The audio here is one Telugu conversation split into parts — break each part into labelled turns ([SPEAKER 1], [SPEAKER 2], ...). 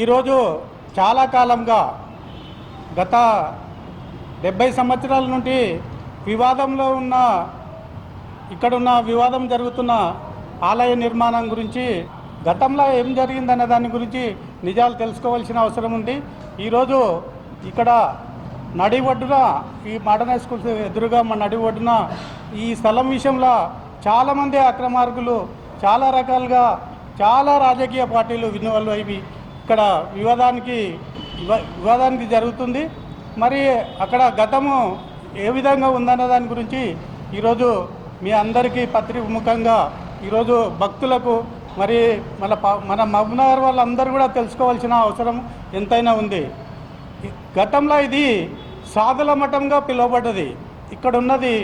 [SPEAKER 1] ఈరోజు చాలా కాలంగా గత 70 సంవత్సరాల నుండి వివాదంలో ఉన్న ఇక్కడున్న వివాదం జరుగుతున్న ఆలయ నిర్మాణం గురించి గతంలో ఏం జరిగిందన్న దాని గురించి నిజాలు తెలుసుకోవాల్సిన అవసరం ఉంది. ఈరోజు ఇక్కడ నడి ఒడ్డున ఈ మోడర్న్ స్కూల్స్ ఎదురుగా మన నడి ఒడ్డున ఈ స్థలం విషయంలో చాలామంది అక్రమార్గులు చాలా రకాలుగా చాలా రాజకీయ పార్టీలు ఇన్వాల్వ్ అయ్యి ఇక్కడ వివాదానికి జరుగుతుంది. మరి అక్కడ గతము ఏ విధంగా ఉందన్న దాని గురించి ఈరోజు మీ అందరికీ పత్రిముఖంగా ఈరోజు భక్తులకు మరి మన మహబూబ్నగర్ వాళ్ళందరూ కూడా తెలుసుకోవాల్సిన అవసరం ఎంతైనా ఉంది. గతంలో ఇది సాధుల మఠంగా పిలువబడ్డది. ఇక్కడ ఉన్నది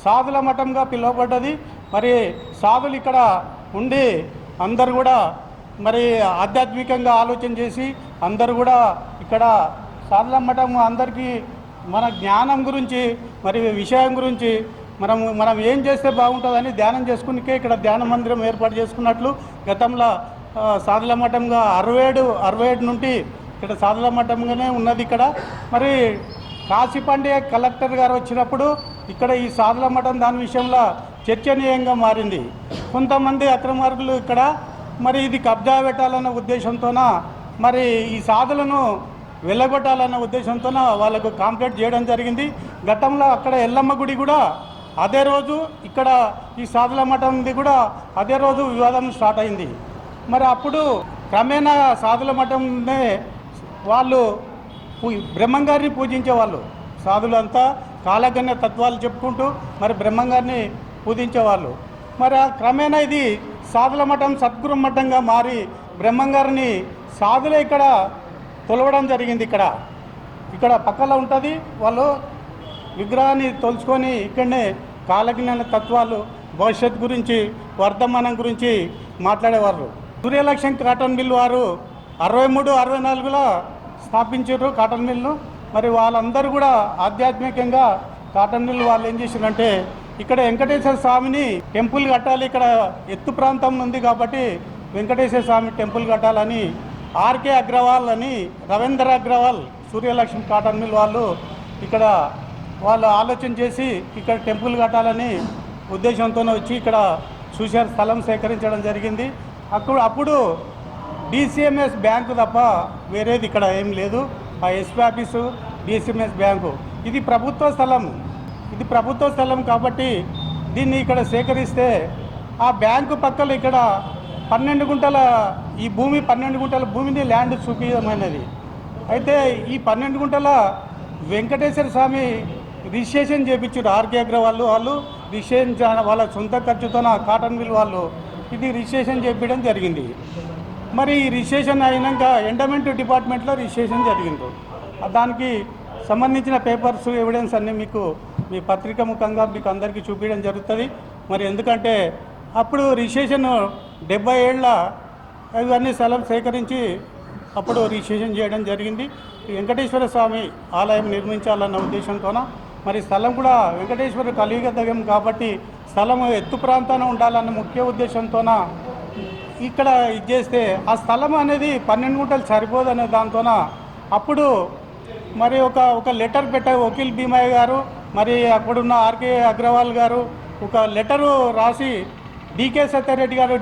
[SPEAKER 1] సాధుల మఠంగా పిలువబడ్డది. మరి సాధులు ఇక్కడ ఉండి అందరు కూడా మరి ఆధ్యాత్మికంగా ఆలోచన చేసి అందరూ కూడా ఇక్కడ సాధుల మఠం అందరికీ మన జ్ఞానం గురించి మరి విషయం గురించి మనం ఏం చేస్తే బాగుంటుందని ధ్యానం చేసుకునికే ఇక్కడ ధ్యాన మందిరం ఏర్పాటు చేసుకున్నట్లు గతంలో సాధుల మఠంగా 67 నుండి ఇక్కడ సాధుల మఠంగానే ఉన్నది. ఇక్కడ మరి కాశీపాండే కలెక్టర్ గారు వచ్చినప్పుడు ఇక్కడ ఈ సాధుల మఠం దాని విషయంలో చర్చనీయంగా మారింది. కొంతమంది అక్రమార్గులు ఇక్కడ మరి ఇది కబ్జా పెట్టాలన్న ఉద్దేశంతోన మరి ఈ సాధులను వెళ్ళగొట్టాలన్న ఉద్దేశంతోన వాళ్ళకు కాంప్లైంట్ చేయడం జరిగింది. గతంలో అక్కడ ఎల్లమ్మ గుడి కూడా అదే రోజు ఇక్కడ ఈ సాధుల మఠంది కూడా అదే రోజు వివాదం స్టార్ట్ అయింది. మరి అప్పుడు క్రమేణా సాధుల మఠంనే వాళ్ళు బ్రహ్మంగారిని పూజించేవాళ్ళు. సాధులంతా కాలగణ్య తత్వాలు చెప్పుకుంటూ మరి బ్రహ్మంగారిని పూజించేవాళ్ళు. మరి ఆ క్రమేణా ఇది సాధుల మఠం సద్గురు మఠంగా మారి బ్రహ్మంగారిని సాధులే ఇక్కడ తొలవడం జరిగింది. ఇక్కడ పక్కలో ఉంటుంది. వాళ్ళు విగ్రహాన్ని తొలుచుకొని ఇక్కడనే కాలజ్ఞాన తత్వాలు భవిష్యత్ గురించి వర్ధమానం గురించి మాట్లాడేవారు. సూర్యలక్ష్మి కాటన్ మిల్ వారు 63-64లో స్థాపించారు కాటన్ మిల్ను. మరి వాళ్ళందరూ కూడా ఆధ్యాత్మికంగా కాటన్ మిల్ వాళ్ళు ఏం చేశారంటే ఇక్కడ వెంకటేశ్వర స్వామిని టెంపుల్ కట్టాలి, ఇక్కడ ఎత్తు ప్రాంతం ఉంది కాబట్టి వెంకటేశ్వర స్వామి టెంపుల్ కట్టాలని ఆర్కే అగ్రవాల్ అని రవీంద్ర అగ్రవాల్ సూర్యలక్ష్మి కాటన్ మిల్ వాళ్ళు ఆలోచన చేసి ఇక్కడ టెంపుల్ కట్టాలని ఉద్దేశంతోనే వచ్చి ఇక్కడ చూశారు, స్థలం సేకరించడం జరిగింది. అప్పుడు డిసిఎంఎస్ బ్యాంకు తప్ప వేరేది ఇక్కడ ఏం లేదు. ఆ ఎస్పీ ఆఫీసు డిసిఎంఎస్ బ్యాంకు ఇది ప్రభుత్వ స్థలం కాబట్టి దీన్ని ఇక్కడ సేకరిస్తే ఆ బ్యాంకు పక్కన ఇక్కడ 12 గుంటల ఈ భూమి 12 గుంటల భూమిని ల్యాండ్ చూపించమైనది. అయితే ఈ 12 గుంటల వెంకటేశ్వర స్వామి రిజిస్ట్రేషన్ చేయించారు. ఆర్కే అగ్రవాల్ వాళ్ళు రిజిస్ట్రేషన్ వాళ్ళ సొంత ఖర్చుతో కాటన్ మిల్ వాళ్ళు ఇది రిజిస్ట్రేషన్ చేయించడం జరిగింది. మరి ఈ రిజిస్ట్రేషన్ అయినాక ఎండోమెంట్ డిపార్ట్మెంట్లో రిజిస్ట్రేషన్ జరిగింది. దానికి సంబంధించిన పేపర్స్ ఎవిడెన్స్ అన్నీ మీకు మీ పత్రిక ముఖంగా మీకు అందరికీ చూపించడం జరుగుతుంది. మరి ఎందుకంటే అప్పుడు రిజిస్ట్రేషన్ 70 ఏళ్ళ ఇవన్నీ స్థలం సేకరించి అప్పుడు రిజిస్ట్రేషన్ చేయడం జరిగింది. వెంకటేశ్వర స్వామి ఆలయం నిర్మించాలన్న ఉద్దేశంతోన మరి స్థలం కూడా వెంకటేశ్వర కలియుగం కాబట్టి స్థలం ఎత్తు ప్రాంతాన ఉండాలన్న ముఖ్య ఉద్దేశంతోన ఇక్కడ ఇది చేస్తే ఆ స్థలం అనేది 12 గుంటలు సరిపోదనే దాంతోన అప్పుడు మరి ఒక లెటర్ పెట్టారు వకీల్ భీమయ్య గారు, మరి అక్కడున్న ఆర్కే అగ్రవాల్ గారు ఒక లెటరు రాసి డికే సత్యారెడ్డి గారు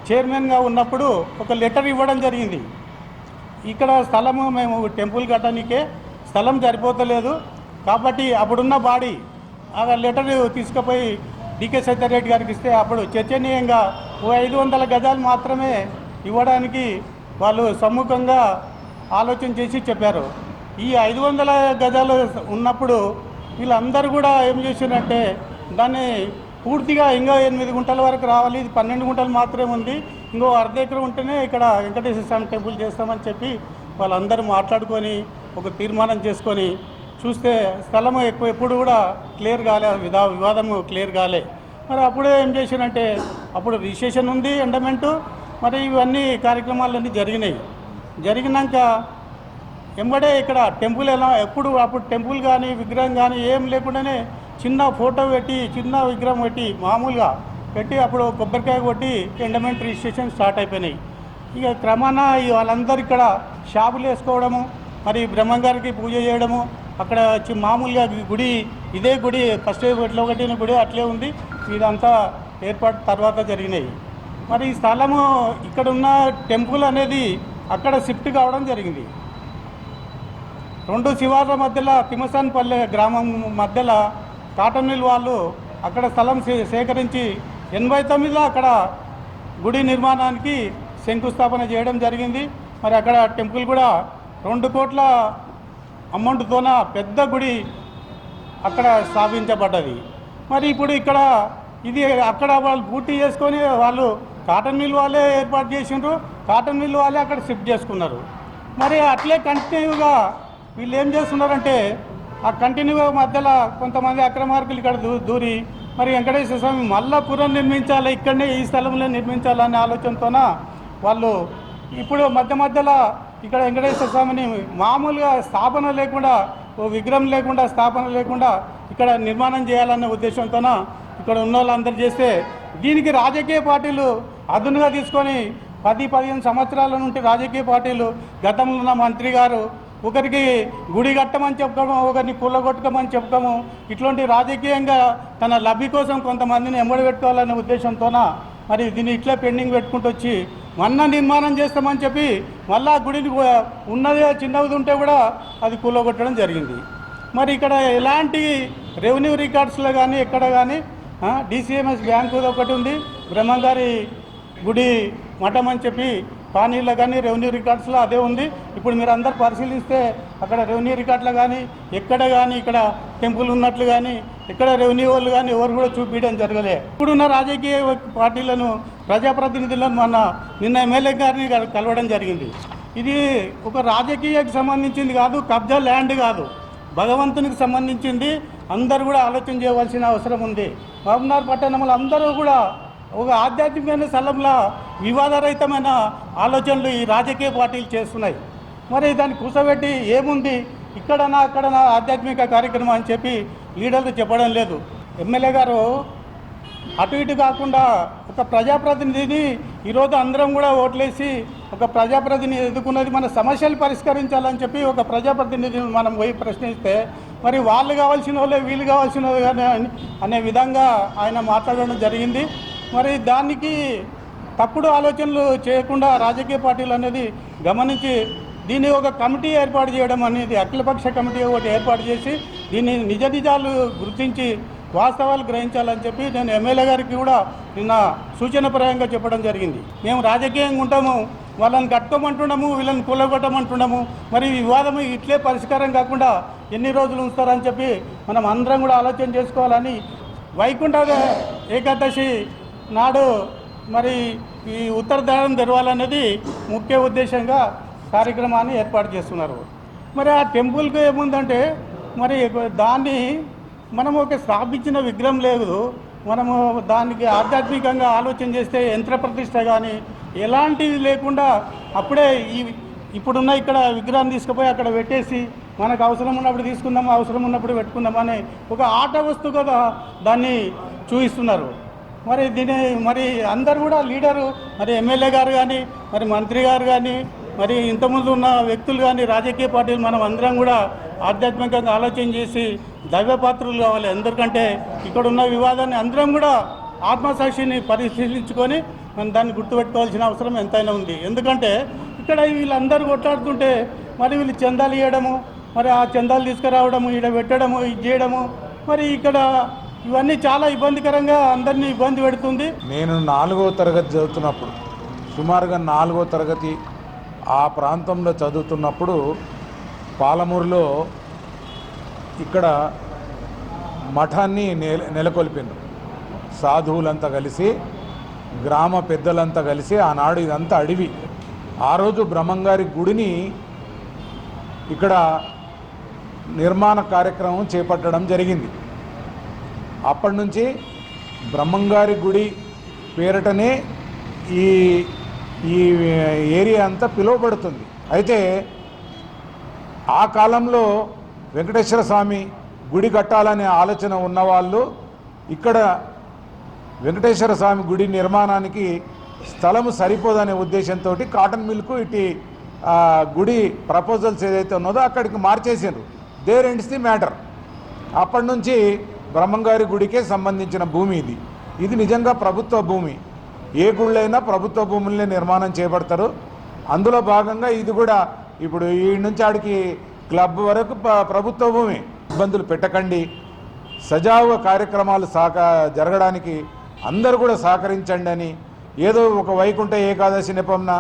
[SPEAKER 1] చైర్మన్గా ఉన్నప్పుడు ఒక లెటర్ ఇవ్వడం జరిగింది. ఇక్కడ స్థలము మేము టెంపుల్ కట్టడానికే స్థలం సరిపోతలేదు కాబట్టి అప్పుడున్న బాడీ ఆ లెటర్ తీసుకుపోయి డికే సత్యారెడ్డి గారికి ఇస్తే అప్పుడు చర్చనీయంగా 500 గజాలు మాత్రమే ఇవ్వడానికి వాళ్ళు సమ్ముఖంగా ఆలోచన చేసి చెప్పారు. ఈ 500 గజాలు ఉన్నప్పుడు వీళ్ళందరూ కూడా ఏం చేశారంటే దాన్ని పూర్తిగా ఇంకా 8 గుంటల వరకు రావాలి, ఇది 12 గుంటలు మాత్రమే ఉంది, ఇంకో అర్ధ ఎకరం ఉంటేనే ఇక్కడ వెంకటేశ్వర స్వామి టెంపుల్ చేస్తామని చెప్పి వాళ్ళందరూ మాట్లాడుకొని ఒక తీర్మానం చేసుకొని చూస్తే స్థలము ఎప్పుడు కూడా క్లియర్ కాలే, వివాదము క్లియర్ కాలే. మరి అప్పుడే ఏం చేశారంటే అప్పుడు రిజిస్ట్రేషన్ ఉంది ఎండమెంటు, మరి ఇవన్నీ కార్యక్రమాలన్నీ జరిగినాక ఎంబడే ఇక్కడ టెంపుల్ అప్పుడు టెంపుల్ కానీ విగ్రహం కానీ ఏం లేకుండానే చిన్న ఫోటో పెట్టి చిన్న విగ్రహం పెట్టి మామూలుగా పెట్టి అప్పుడు కొబ్బరికాయ కొట్టి ఎండమెంట్ రిజిస్ట్రేషన్ స్టార్ట్ అయిపోయినాయి. ఇక క్రమాన వాళ్ళందరూ ఇక్కడ షాపులు వేసుకోవడము, మరి బ్రహ్మంగారికి పూజ చేయడము, అక్కడ మామూలుగా గుడి ఇదే గుడి ఫస్ట్ ఎట్లా కట్టిన గుడి అట్లే ఉంది. ఇదంతా ఏర్పాటు తర్వాత జరిగినాయి. మరి ఈ స్థలము ఇక్కడ ఉన్న టెంపుల్ అనేది అక్కడ షిఫ్ట్ కావడం జరిగింది. 2 శివార్ల మధ్యలో తిమ్మసాన్పల్లె గ్రామం మధ్యలో కాటన్ మిల్ వాళ్ళు అక్కడ స్థలం సేకరించి 89లో అక్కడ గుడి నిర్మాణానికి శంకుస్థాపన చేయడం జరిగింది. మరి అక్కడ టెంపుల్ కూడా 2 కోట్ల అమౌంట్తోన పెద్ద గుడి అక్కడ స్థాపించబడ్డది. మరి ఇప్పుడు ఇక్కడ ఇది అక్కడ వాళ్ళు పూర్తి చేసుకొని వాళ్ళు కాటన్ మిల్ వాళ్ళే ఏర్పాటు చేసిండ్రు, కాటన్ మిల్ వాళ్ళే అక్కడ షిఫ్ట్ చేసుకున్నారు. మరి అట్లే కంటిన్యూగా వీళ్ళు ఏం చేస్తున్నారంటే ఆ కంటిన్యూగా మధ్యలో కొంతమంది అక్రమార్కులు ఇక్కడ దూరి మరి వెంకటేశ్వర స్వామి మళ్ళా పునర్నిర్మించాలి, ఇక్కడనే ఈ స్థలంలో నిర్మించాలనే ఆలోచనతోన వాళ్ళు ఇప్పుడు మధ్యలో ఇక్కడ వెంకటేశ్వర స్వామిని మామూలుగా స్థాపన లేకుండా, ఓ విగ్రహం లేకుండా, స్థాపన లేకుండా ఇక్కడ నిర్మాణం చేయాలనే ఉద్దేశంతోన ఇక్కడ ఉన్న వాళ్ళందరూ చేస్తే దీనికి రాజకీయ పార్టీలు అదునుగా తీసుకొని 10-15 సంవత్సరాల నుండి రాజకీయ పార్టీలు గతంలో ఉన్న మంత్రి గారు ఒకరికి గుడి కట్టమని చెప్పుకోము, ఒకరిని కూలగొట్టుకోమని చెప్పుకోము, ఇట్లాంటి రాజకీయంగా తన లబ్ధి కోసం కొంతమందిని ఎంబడి పెట్టుకోవాలనే ఉద్దేశంతోన మరి దీన్ని ఇట్లా పెండింగ్ పెట్టుకుంటూ వచ్చి మొన్న నిర్మాణం చేస్తామని చెప్పి మళ్ళా గుడిని ఉన్నది చిన్నది ఉంటే కూడా అది కూలగొట్టడం జరిగింది. మరి ఇక్కడ ఎలాంటి రెవెన్యూ రికార్డ్స్లో కానీ ఎక్కడ కానీ DCMS బ్యాంకు ఒకటి ఉంది, బ్రహ్మంగారి గుడి మఠం అని చెప్పి పానీలో కానీ రెవెన్యూ రికార్డ్స్లో అదే ఉంది. ఇప్పుడు మీరు అందరు పరిశీలిస్తే అక్కడ రెవెన్యూ రికార్డులు కానీ ఎక్కడ కానీ ఇక్కడ టెంపుల్ ఉన్నట్లు కానీ ఎక్కడ రెవెన్యూ వాళ్ళు కానీ ఎవరు కూడా చూపించడం జరగలే. ఇప్పుడున్న రాజకీయ పార్టీలను ప్రజాప్రతినిధులను నిన్న ఎమ్మెల్యే గారిని కలవడం జరిగింది. ఇది ఒక రాజకీయానికి సంబంధించింది కాదు, కబ్జా ల్యాండ్ కాదు, భగవంతునికి సంబంధించింది. అందరూ కూడా ఆలోచన చేయవలసిన అవసరం ఉంది. మహబూబ్నగర్ పట్టణంలో అందరూ కూడా ఒక ఆధ్యాత్మికమైన స్థలంలో వివాదరహితమైన ఆలోచనలు ఈ రాజకీయ పార్టీలు చేస్తున్నాయి. మరి దాన్ని కూర్చోబెట్టి ఏముంది ఇక్కడనా అక్కడనా ఆధ్యాత్మిక కార్యక్రమం అని చెప్పి లీడర్లు చెప్పడం లేదు. ఎమ్మెల్యే గారు అటు ఇటు కాకుండా ఒక ప్రజాప్రతినిధిని ఈరోజు అందరం కూడా ఓట్లేసి ఒక ప్రజాప్రతినిధి ఎదుర్కొన్నది మన సమస్యలు పరిష్కరించాలని చెప్పి ఒక ప్రజాప్రతినిధిని మనం పోయి ప్రశ్నిస్తే మరి వాళ్ళు కావాల్సిన వాళ్ళే వీళ్ళు కావాల్సిన వాళ్ళు అనే విధంగా ఆయన మాట్లాడడం జరిగింది. మరి దానికి తప్పుడు ఆలోచనలు చేయకుండా రాజకీయ పార్టీలు అనేది గమనించి దీన్ని ఒక కమిటీ ఏర్పాటు చేయడం అనేది అఖిలపక్ష కమిటీ ఒకటి ఏర్పాటు చేసి దీన్ని నిజ నిజాలు గుర్తించి వాస్తవాలు గ్రహించాలని చెప్పి నేను ఎమ్మెల్యే గారికి కూడా నిన్న సూచనపరంగా చెప్పడం జరిగింది. మేము రాజకీయంగా ఉంటాము, వాళ్ళని కట్టుకోమంటున్నాము, వీళ్ళని కూలగొట్టమంటున్నాము, మరి వివాదం ఇట్లే పరిష్కారం కాకుండా ఎన్ని రోజులు ఉంచుతారని చెప్పి మనం అందరం కూడా ఆలోచన చేసుకోవాలని వైకుంఠ ఏకాదశి నాడు మరి ఈ ఉత్తరద్వారం తెరవాలనేది ముఖ్య ఉద్దేశంగా కార్యక్రమాన్ని ఏర్పాటు చేస్తున్నారు. మరి ఆ టెంపుల్కి ఏముందంటే మరి దాన్ని మనము ఒక స్థాపించిన విగ్రహం లేదు, మనము దానికి ఆధ్యాత్మికంగా ఆలోచన చేస్తే యంత్ర ప్రతిష్ట కానీ ఎలాంటివి లేకుండా అప్పుడే ఇప్పుడున్న ఇక్కడ విగ్రహాన్ని తీసుకుపోయి అక్కడ పెట్టేసి మనకు అవసరం ఉన్నప్పుడు తీసుకుందాము, అవసరం ఉన్నప్పుడు పెట్టుకుందామని ఒక ఆట వస్తువుగా దాన్ని చూపిస్తున్నారు. మరి దీని మరి అందరు కూడా లీడరు మరి ఎమ్మెల్యే గారు కానీ మరి మంత్రి గారు కానీ మరి ఇంతకుముందు ఉన్న వ్యక్తులు కానీ రాజకీయ పార్టీలు మనం అందరం కూడా ఆధ్యాత్మికంగా ఆలోచన చేసి దైవపాత్రులు కావాలి. ఎందుకంటే ఇక్కడ ఉన్న వివాదాన్ని అందరం కూడా ఆత్మసాక్షిని పరిశీలించుకొని మనం దాన్ని గుర్తుపెట్టుకోవాల్సిన అవసరం ఎంతైనా ఉంది. ఎందుకంటే ఇక్కడ వీళ్ళందరూ కొట్లాడుతుంటే మరి వీళ్ళు చందాలు ఇవ్వడము, మరి ఆ చందాలు తీసుకురావడము, ఇక్కడ పెట్టడము, ఇది చేయడము, మరి ఇక్కడ ఇవన్నీ చాలా ఇబ్బందికరంగా అందరినీ ఇబ్బంది పెడుతుంది.
[SPEAKER 2] నేను 4వ తరగతి చదువుతున్నప్పుడు, సుమారుగా 4వ తరగతి ఆ ప్రాంతంలో చదువుతున్నప్పుడు పాలమూరులో ఇక్కడ మఠాన్ని నెలకొల్పినారు. సాధువులంతా కలిసి, గ్రామ పెద్దలంతా కలిసి, ఆనాడు ఇదంతా అడవి. ఆ రోజు బ్రహ్మంగారి గుడిని ఇక్కడ నిర్మాణ కార్యక్రమం చేపట్టడం జరిగింది. అప్పటి నుంచి బ్రహ్మంగారి గుడి పేరటనే ఈ ఈ ఏరియా అంతా పిలువబడుతుంది. అయితే ఆ కాలంలో వెంకటేశ్వర స్వామి గుడి కట్టాలనే ఆలోచన ఉన్నవాళ్ళు ఇక్కడ వెంకటేశ్వర స్వామి గుడి నిర్మాణానికి స్థలము సరిపోదనే ఉద్దేశంతో కాటన్ మిల్కు ఇటు గుడి ప్రపోజల్స్ ఏదైతే ఉన్నదో అక్కడికి మార్చేసారు. There ends the matter. అప్పటి నుంచి బ్రహ్మంగారి గుడికే సంబంధించిన భూమి ఇది. ఇది నిజంగా ప్రభుత్వ భూమి. ఏ గుళ్ళైనా ప్రభుత్వ భూములనే నిర్మాణం చేపడతారు. అందులో భాగంగా ఇది కూడా ఇప్పుడు ఈ నుంచి ఆడికి క్లబ్ వరకు ప్రభుత్వ భూమి. ఇబ్బందులు పెట్టకండి, సజావుగా కార్యక్రమాలు జరగడానికి అందరూ కూడా సహకరించండి అని ఏదో ఒక వైకుంఠ ఏకాదశి నెపంన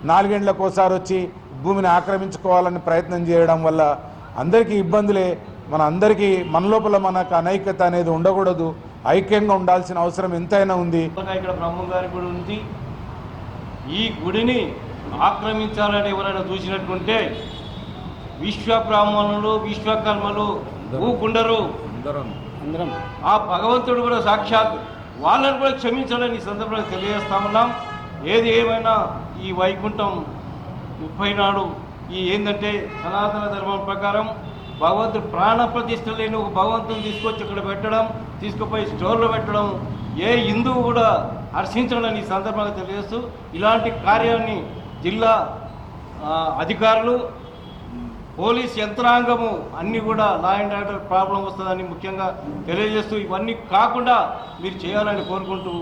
[SPEAKER 2] 4 ఏళ్లకు ఒకసారి వచ్చి భూమిని ఆక్రమించుకోవాలని ప్రయత్నం చేయడం వల్ల అందరికీ ఇబ్బందులే. మన లోపల మనకు అనైక్యత అనేది ఉండకూడదు. ఐక్యంగా ఉండాల్సిన అవసరం ఎంతైనా ఉంది.
[SPEAKER 3] ఇక్కడ బ్రహ్మంగారి గుడి ఉంది. ఈ గుడిని ఆక్రమించాలని ఎవరైనా చూసినట్టుంటే విశ్వ బ్రాహ్మణులు, విశ్వకర్మలు, భూగుండరు అందరం ఆ భగవంతుడు కూడా సాక్షాత్ వాళ్ళని కూడా క్షమించాలని ఈ సందర్భంగా తెలియజేస్తా ఉన్నాం. ఏది ఏమైనా ఈ వైకుంఠం 30 నాడు ఏంటంటే సనాతన ధర్మం ప్రకారం భగవంతుడు ప్రాణ ప్రతిష్ఠ లేని ఒక భగవంతుని తీసుకొచ్చి ఇక్కడ పెట్టడం, తీసుకుపోయి స్టోర్లో పెట్టడం ఏ హిందువు కూడా హర్షించడం ఈ సందర్భంగా తెలియజేస్తూ ఇలాంటి కార్యాన్ని జిల్లా అధికారులు, పోలీస్ యంత్రాంగము అన్నీ కూడా లా అండ్ ఆర్డర్ ప్రాబ్లం వస్తుందని ముఖ్యంగా తెలియజేస్తూ ఇవన్నీ కాకుండా మీరు చేయాలని కోరుకుంటూ